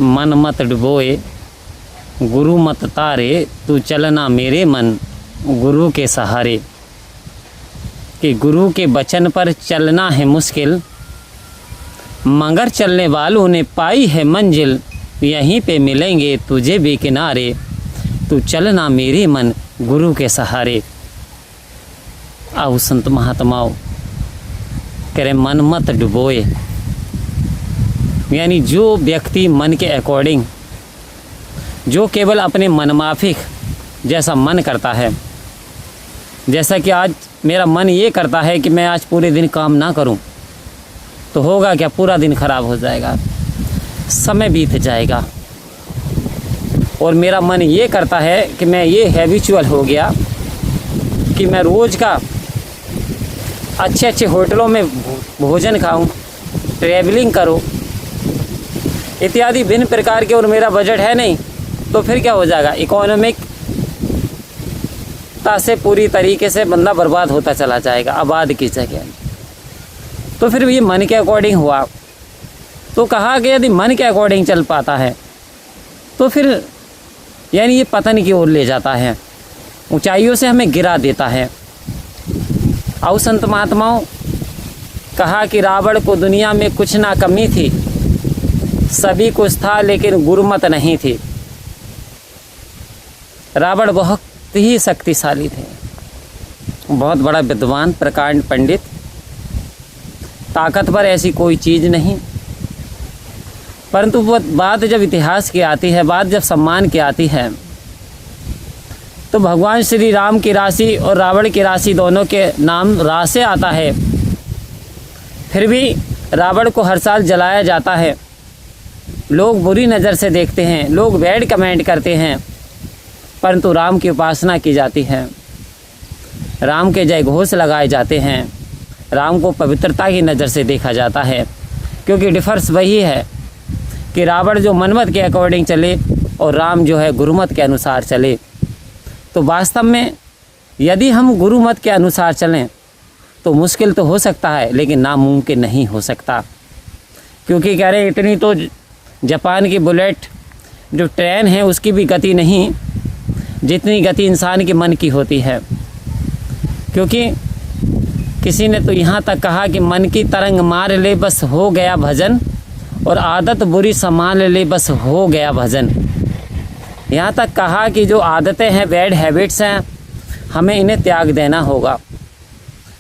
मन मत डुबोए गुरु मत तारे, तू चलना मेरे मन गुरु के सहारे। कि गुरु के वचन पर चलना है मुश्किल, मगर चलने वालों ने पाई है मंजिल। यहीं पे मिलेंगे तुझे भी किनारे, तू चलना मेरे मन गुरु के सहारे। आओ संत महात्माओं कह रहे मन मत डुबोए, यानी जो व्यक्ति मन के अकॉर्डिंग, जो केवल अपने मनमाफिक जैसा मन करता है, जैसा कि आज मेरा मन ये करता है कि मैं आज पूरे दिन काम ना करूं, तो होगा क्या, पूरा दिन खराब हो जाएगा, समय बीत जाएगा। और मेरा मन ये करता है कि मैं ये हैबिचुअल हो गया कि मैं रोज़ का अच्छे अच्छे होटलों में भोजन खाऊं, ट्रैवलिंग करूं इत्यादि भिन्न प्रकार के, और मेरा बजट है नहीं, तो फिर क्या हो जाएगा, इकोनॉमिक से पूरी तरीके से बंदा बर्बाद होता चला जाएगा, आबाद की जगह। तो फिर ये मन के अकॉर्डिंग हुआ। तो कहा कि यदि मन के अकॉर्डिंग चल पाता है तो फिर यानी ये पतन की ओर ले जाता है, ऊंचाइयों से हमें गिरा देता है। और संत महात्माओं कहा कि रावण को दुनिया में कुछ ना कमी थी, सभी कुछ था लेकिन गुरुमत नहीं थी। रावण बहुत ही शक्तिशाली थे, बहुत बड़ा विद्वान, प्रकांड पंडित, ताकतवर ऐसी कोई चीज़ नहीं। परंतु वो बात जब इतिहास की आती है, बात जब सम्मान की आती है, तो भगवान श्री राम की राशि और रावण की राशि दोनों के नाम रा से आता है। फिर भी रावण को हर साल जलाया जाता है, लोग बुरी नज़र से देखते हैं, लोग बैड कमेंट करते हैं, परंतु राम की उपासना की जाती है, राम के जय घोष लगाए जाते हैं, राम को पवित्रता की नज़र से देखा जाता है। क्योंकि डिफरेंस वही है कि रावण जो मनमत के अकॉर्डिंग चले और राम जो है गुरुमत के अनुसार चले। तो वास्तव में यदि हम गुरुमत के अनुसार चलें तो मुश्किल तो हो सकता है, लेकिन नामुमकिन नहीं हो सकता। क्योंकि कह रहे इतनी तो जापान की बुलेट जो ट्रेन है उसकी भी गति नहीं जितनी गति इंसान के मन की होती है। क्योंकि किसी ने तो यहाँ तक कहा कि मन की तरंग मार ले बस हो गया भजन, और आदत बुरी संभाल ले बस हो गया भजन। यहाँ तक कहा कि जो आदतें हैं, बैड हैबिट्स हैं, हमें इन्हें त्याग देना होगा।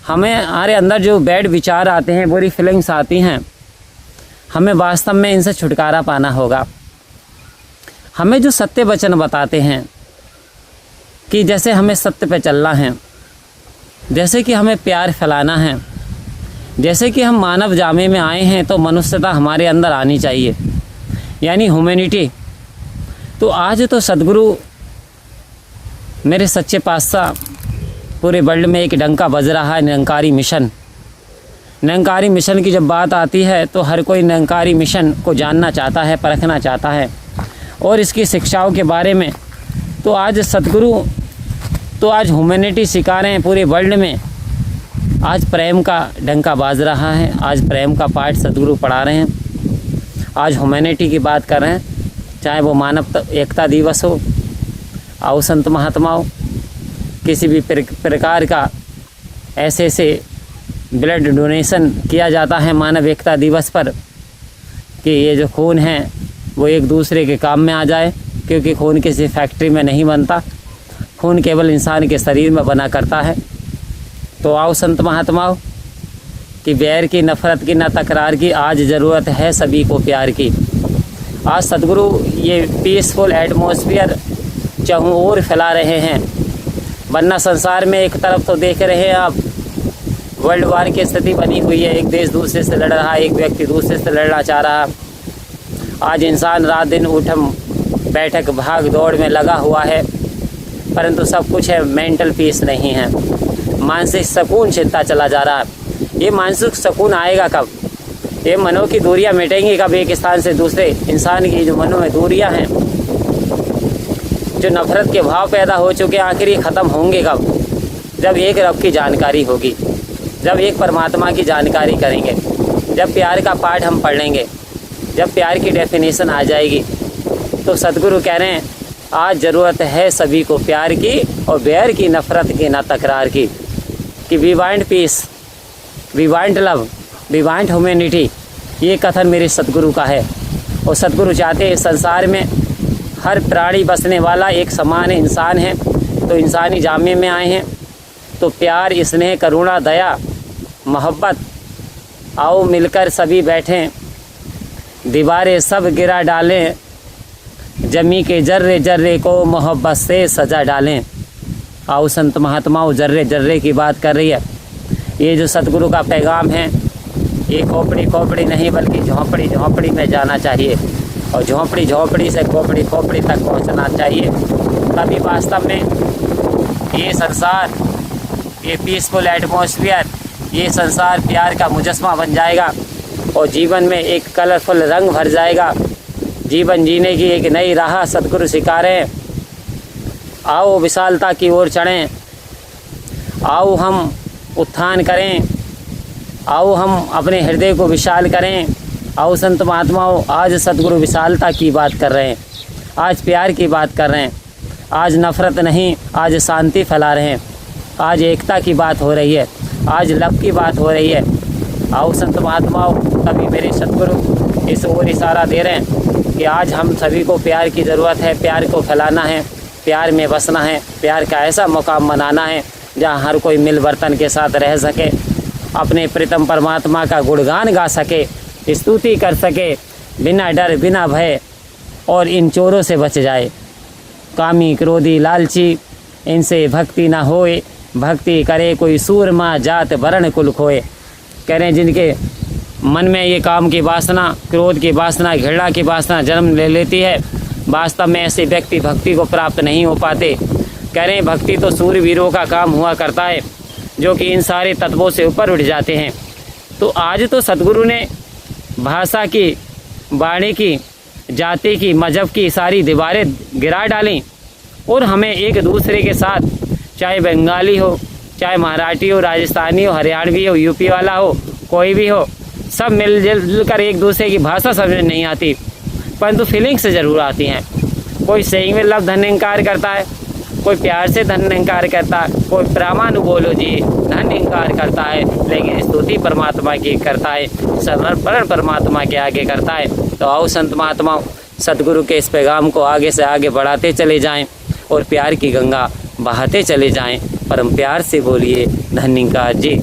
हमें हमारे अंदर जो बैड विचार आते हैं, बुरी फीलिंग्स आती हैं, हमें वास्तव में इनसे छुटकारा पाना होगा। हमें जो सत्य वचन बताते हैं कि जैसे हमें सत्य पे चलना है, जैसे कि हमें प्यार फैलाना है, जैसे कि हम मानव जामे में आए हैं तो मनुष्यता हमारे अंदर आनी चाहिए, यानी ह्यूमैनिटी। तो आज तो सदगुरु मेरे सच्चे पातशाह पूरे वर्ल्ड में एक डंका बज रहा है, निरंकारी मिशन। निरंकारी मिशन की जब बात आती है तो हर कोई निरंकारी मिशन को जानना चाहता है, परखना चाहता है, और इसकी शिक्षाओं के बारे में। तो आज सदगुरु तो आज ह्यूमैनिटी सिखा रहे हैं पूरे वर्ल्ड में। आज प्रेम का डंका बाज रहा है, आज प्रेम का पाठ सदगुरु पढ़ा रहे हैं, आज ह्यूमैनिटी की बात कर रहे हैं, चाहे वो मानव एकता दिवस हो, आओ संत महात्माओं किसी भी प्रकार का ऐसे ब्लड डोनेशन किया जाता है मानव एकता दिवस पर कि ये जो खून है वो एक दूसरे के काम में आ जाए। क्योंकि खून किसी फैक्ट्री में नहीं बनता, खून केवल इंसान के शरीर में बना करता है। तो आओ संत महात्माओं कि बैर की, नफ़रत की, न तकरार की, आज ज़रूरत है सभी को प्यार की। आज सदगुरु ये पीसफुल एटमॉस्फेयर चारों ओर फैला रहे हैं, वरना संसार में एक तरफ तो देख रहे हैं आप वर्ल्ड वार की स्थिति बनी हुई है, एक देश दूसरे से लड़ रहा है, एक व्यक्ति दूसरे से लड़ना चाह रहा। आज इंसान रात दिन उठम बैठक भाग दौड़ में लगा हुआ है, परंतु सब कुछ है, मेंटल पीस नहीं है, मानसिक सुकून छिनता चला जा रहा है। ये मानसिक सुकून आएगा कब? ये मनों की दूरियां मिटेंगी कब? एक स्थान से दूसरे इंसान की जो मनों में दूरियां हैं, जो नफरत के भाव पैदा हो चुके, आखिर ये ख़त्म होंगे कब? जब एक रब की जानकारी होगी, जब एक परमात्मा की जानकारी करेंगे, जब प्यार का पाठ हम पढ़ लेंगे, जब प्यार की डेफिनेशन आ जाएगी तो सतगुरु कह रहे हैं आज ज़रूरत है सभी को प्यार की और बैर की, नफ़रत की, ना तकरार की। कि we want peace, we want love, we want humanity. ये कथन मेरे सतगुरु का है। और सतगुरु चाहते हैं इस संसार में हर प्राणी बसने वाला एक समान इंसान है। तो इंसानी जामे में आए हैं तो प्यार, स्नेह, करुणा, दया, मोहब्बत, आओ मिलकर सभी बैठें, दीवारें सब गिरा डालें, जमी के जर्रे जर्रे को मोहब्बत से सजा डालें। आओ संत महात्माओं, जर्रे जर्रे की बात कर रही है। ये जो सतगुरु का पैगाम है ये खोपड़ी खोपड़ी नहीं बल्कि झोंपड़ी झोंपड़ी में जाना चाहिए और झोंपड़ी झोंपड़ी से खोपड़ी खोपड़ी तक पहुंचना चाहिए। तभी वास्तव में ये संसार, ये पीसफुल एटमॉस्फेयर, ये संसार प्यार का मुजस्मा बन जाएगा और जीवन में एक कलरफुल रंग भर जाएगा। जीवन जीने की एक नई राह सतगुरु सिखा रहे हैं। आओ विशालता की ओर चढ़ें, आओ हम उत्थान करें, आओ हम अपने हृदय को विशाल करें। आओ संत महात्माओं, आज सतगुरु विशालता की बात कर रहे हैं, आज प्यार की बात कर रहे हैं, आज नफ़रत नहीं, आज शांति फैला रहे हैं, आज एकता की बात हो रही है, आज लव की बात हो रही है। आओ संत महात्माओं, तभी मेरे सतगुरु इस ओर इशारा दे रहे हैं कि आज हम सभी को प्यार की ज़रूरत है, प्यार को फैलाना है, प्यार में बसना है, प्यार का ऐसा मुकाम बनाना है जहाँ हर कोई मिल बर्तन के साथ रह सके, अपने प्रीतम परमात्मा का गुणगान गा सके, स्तुति कर सके, बिना डर बिना भय, और इन चोरों से बच जाए। कामी क्रोधी लालची इनसे भक्ति ना होए, भक्ति करे कोई सूरमा जात वर्ण कुल खोए। कह रहे हैं जिनके मन में ये काम की वासना, क्रोध की वासना, घृणा की वासना जन्म ले लेती है, वास्तव में ऐसे व्यक्ति भक्ति को प्राप्त नहीं हो पाते। कह रहे हैं भक्ति तो सूरवीरों का काम हुआ करता है जो कि इन सारे तत्वों से ऊपर उठ जाते हैं। तो आज तो सतगुरु ने भाषा की, वाणी की, जाति की, मजहब की सारी दीवारें गिरा डालीं और हमें एक दूसरे के साथ, चाहे बंगाली हो, चाहे मराठी हो, राजस्थानी हो, हरियाणवी हो, यूपी वाला हो, कोई भी हो, सब मिलजुल कर एक दूसरे की भाषा समझ नहीं आती परंतु फीलिंग्स ज़रूर आती हैं। कोई सही में लव धन्यंकार करता है, कोई प्यार से धन्यंकार करता है, कोई प्रामाणु बोलो जी धन्यंकार करता है, लेकिन स्तुति परमात्मा की करता है, समर्पण परमात्मा के आगे करता है। तो आओ संत महात्मा सतगुरु के इस पैगाम को आगे से आगे बढ़ाते चले जाएं और प्यार की गंगा बहाते चले जाएं। परम प्यार से बोलिए धन्यंकार जी।